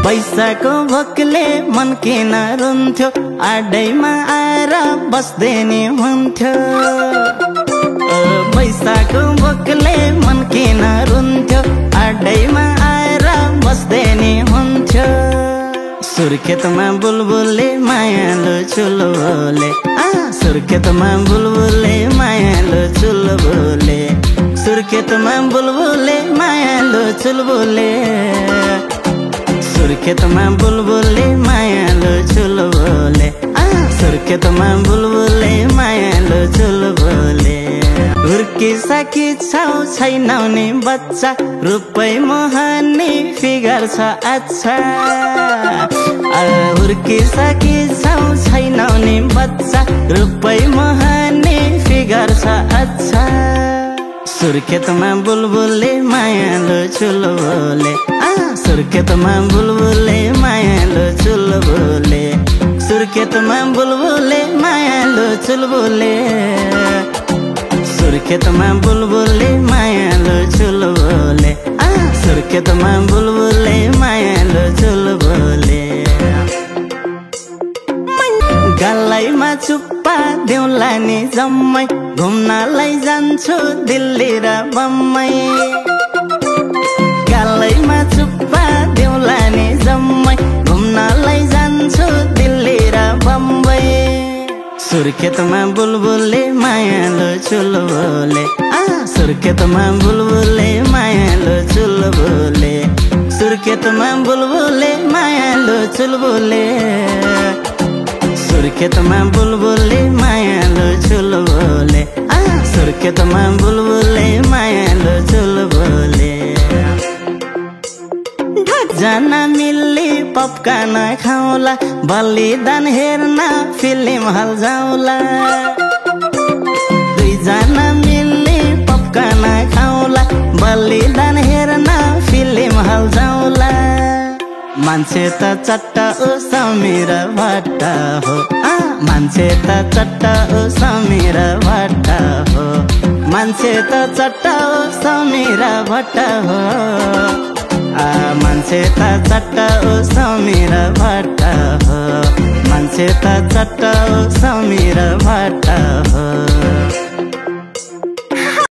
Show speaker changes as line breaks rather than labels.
पैसाको भोकले मन किन रुन्थ्यो आडैमा आएर बस्दै नि हुन्थ्यो पैसाको भोकले मन किन रुन्थ्यो आडैमा आएर बस्दै नि हुन्थ्यो सुर्खेतमा बुलबुलले मायालु चुलबुले सुर्खेतमा बुलबुलले मायालु चुलबुले सुर्खेतमा बुलबुलले मायालु चुलबुले सुर्खेतमा बुलबुलले मायालु चुलबुले सुर्खेतमा बुलबुलले मायालु चुलबुले हुर्किसकी छौ छैनौ नि बच्चा रुपै मोहनी फिगर छ अच्छा हुर्किसकी छौ छैनौ नि बच्चा रुपै मोहनी फिगर छ अच्छा सुर्खेतमा बुलबुलले मायालु चुलबुले सुर्खेतमा बुलबुलले मायालु चुलबुले सुर्खेतमा बुलबुलले मायालु चुलबुले सुर्खेतमा बुलबुलले मायालु चुलबुले सुर्खेतमा बुलबुलले मायालु चुलबुले गालैमा चुप्पा देउला नि जम्मै घुम्नलाई जान्छु दिल्ली र बम्बई गालैमा चुप्पा देउला नि जम्मै घुम्नलाई जान्छु दिल्ली र बम्बई सुर्खेतमा बुलबुलले मायालु चुलबुले सुर्खेतमा बुलबुलले मायालु चुलबुले सुर्खेतमा बुलबुलले मायालु चुलबुले सुर्खेतमा बुलबुलले मायालु चुलबुले सुर्खेतमा बुलबुलले मायालु चुलबुले जान मिल्ली पपकर्न खाउला बलिदान हेर्न फिल्म हल जाउला दुईजना मिल्ली पपकर्न खाउला बलिदान हेर्न फिल्म हल जाउला मान्छे त चट्टा ओ समीर भट्ट हो मान्छे त चट्टा ओ समीर भट्ट हो मान्छे त चट्टा ओ समीर भट्ट हो मान्छे त चट्टा ओ समीर भट्ट हो मान्छे त चट्टा ओ समीर भट्ट हो